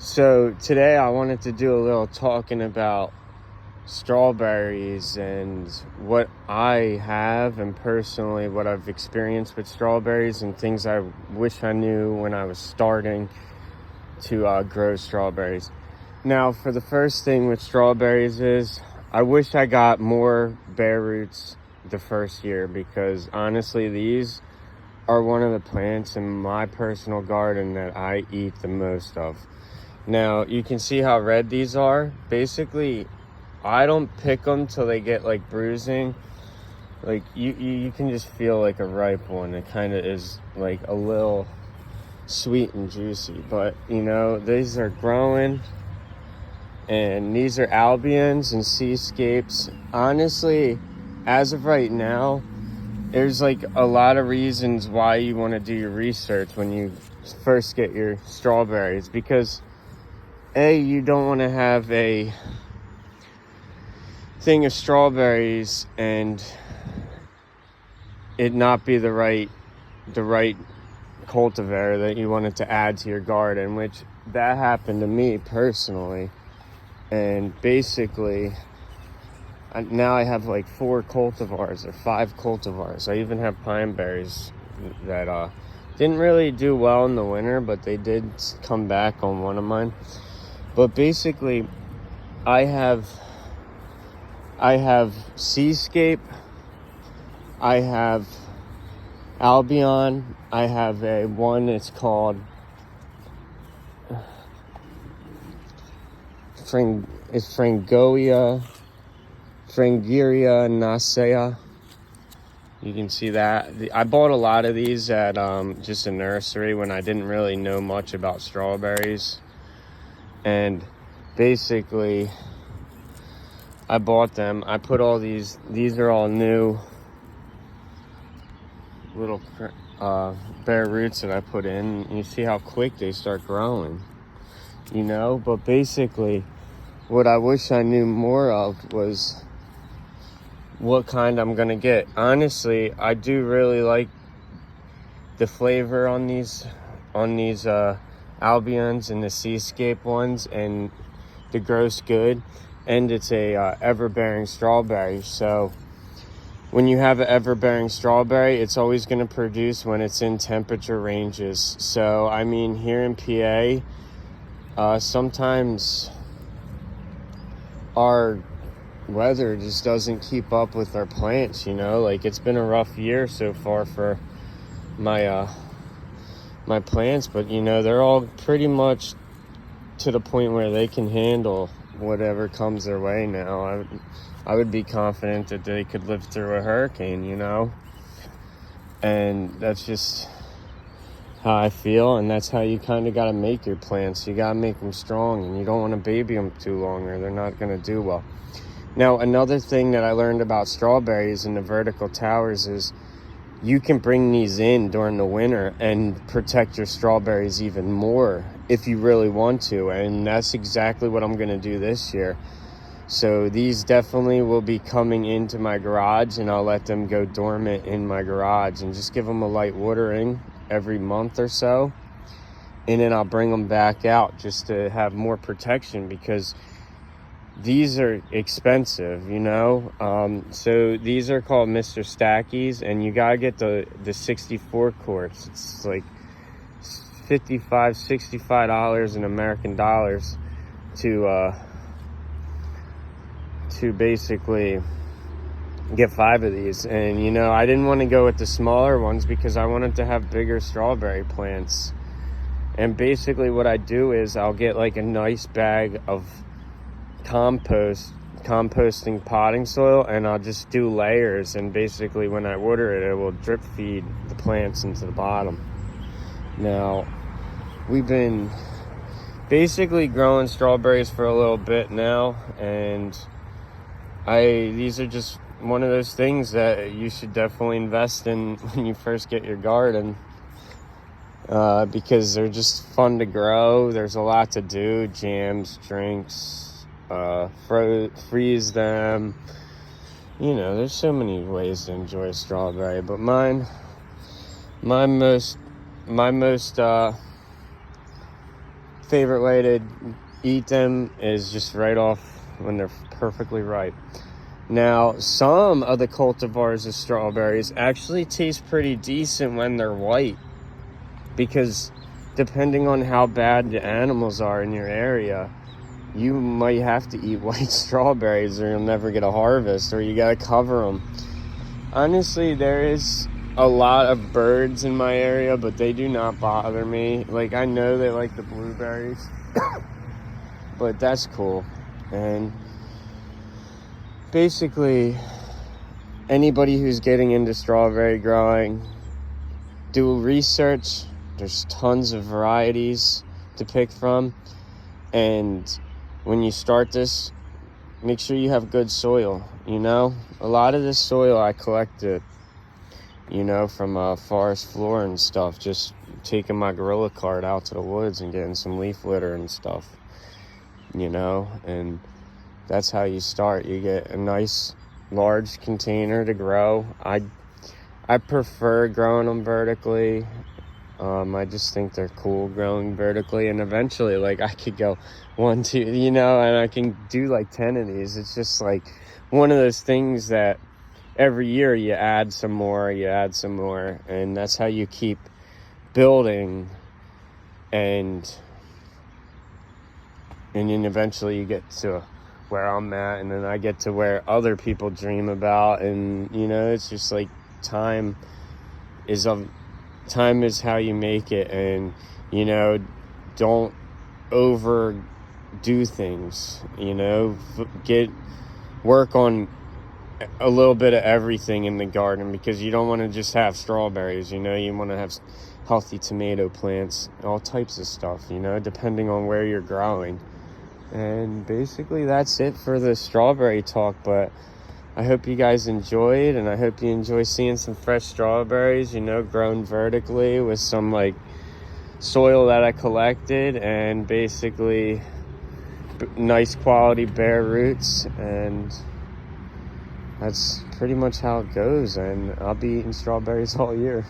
So today I wanted to do a little talking about strawberries and what I have and personally what I've experienced with strawberries and things I wish I knew when I was starting to grow strawberries. Now, for the first thing with strawberries is I wish I got more bare roots the first year, because honestly these are one of the plants in my personal garden that I eat the most of. Now, you can see how red these are. Basically, I don't pick them till they get like bruising. Like you can just feel like a ripe one. It kind of is like a little sweet and juicy. But, these are growing. And these are Albions and Seascapes. Honestly, as of right now, there's like a lot of reasons why you want to do your research when you first get your strawberries, because you don't want to have a thing of strawberries and it not be the right cultivar that you wanted to add to your garden, which that happened to me personally. And basically, now I have like 4 cultivars or 5 cultivars. I even have pine berries that didn't really do well in the winter, but they did come back on one of mine. But basically, I have Seascape, I have Albion, I have one that's called Frangiria Nasea. You can see that. I bought a lot of these at just a nursery when I didn't really know much about strawberries. And basically, I bought them. I put all these are all new little bare roots that I put in. You see how quick they start growing, But basically, what I wish I knew more of was what kind I'm gonna get. Honestly, I do really like the flavor on these Albions and the Seascape ones, and the grow's good, and it's a ever-bearing strawberry. So when you have an ever-bearing strawberry, it's always going to produce when it's in temperature ranges. So I mean, here in PA, sometimes our weather just doesn't keep up with our plants, like it's been a rough year so far for my my plants, but they're all pretty much to the point where they can handle whatever comes their way now. I would be confident that they could live through a hurricane, and that's just how I feel, and that's how you kind of got to make your plants. You got to make them strong, and you don't want to baby them too long or they're not going to do well. Now, another thing that I learned about strawberries and the vertical towers is you can bring these in during the winter and protect your strawberries even more if you really want to. And that's exactly what I'm going to do this year. So these definitely will be coming into my garage, and I'll let them go dormant in my garage and just give them a light watering every month or so. And then I'll bring them back out just to have more protection, because these are expensive, so these are called Mr. Stackies, and you gotta get the 64 quarts. It's like $65 in American dollars to basically get 5 of these. And I didn't want to go with the smaller ones because I wanted to have bigger strawberry plants. And basically what I do is I'll get like a nice bag of composting potting soil, and I'll just do layers, and basically when I water it, it will drip feed the plants into the bottom. Now, we've been basically growing strawberries for a little bit now, and these are just one of those things that you should definitely invest in when you first get your garden, because they're just fun to grow. There's a lot to do: jams, drinks, freeze them. There's so many ways to enjoy a strawberry, but my most favorite way to eat them is just right off when they're perfectly ripe. Now, some of the cultivars of strawberries actually taste pretty decent when they're white, because depending on how bad the animals are in your area, you might have to eat white strawberries or you'll never get a harvest, or you gotta cover them. Honestly, there is a lot of birds in my area, but they do not bother me. Like, I know they like the blueberries, but that's cool. And basically, anybody who's getting into strawberry growing, do research. There's tons of varieties to pick from. And when you start this, make sure you have good soil. You know, a lot of this soil I collected, you know, from forest floor and stuff, just taking my gorilla cart out to the woods and getting some leaf litter and stuff, you know. And that's how you start. You get a nice large container to grow. I prefer growing them vertically. I just think they're cool growing vertically, and eventually, like, I could go 1, 2, you know, and I can do like 10 of these. It's just like one of those things that every year you add some more, and that's how you keep building, and then eventually you get to where I'm at, and then I get to where other people dream about. And you know, it's just like time is how you make it. And you know, don't overdo things, you know. Work on a little bit of everything in the garden, because you don't want to just have strawberries, you know. You want to have healthy tomato plants, all types of stuff, you know, depending on where you're growing. And basically that's it for the strawberry talk. But I hope you guys enjoyed, and I hope you enjoy seeing some fresh strawberries, you know, grown vertically with some like soil that I collected, and basically nice quality bare roots. And that's pretty much how it goes. And I'll be eating strawberries all year.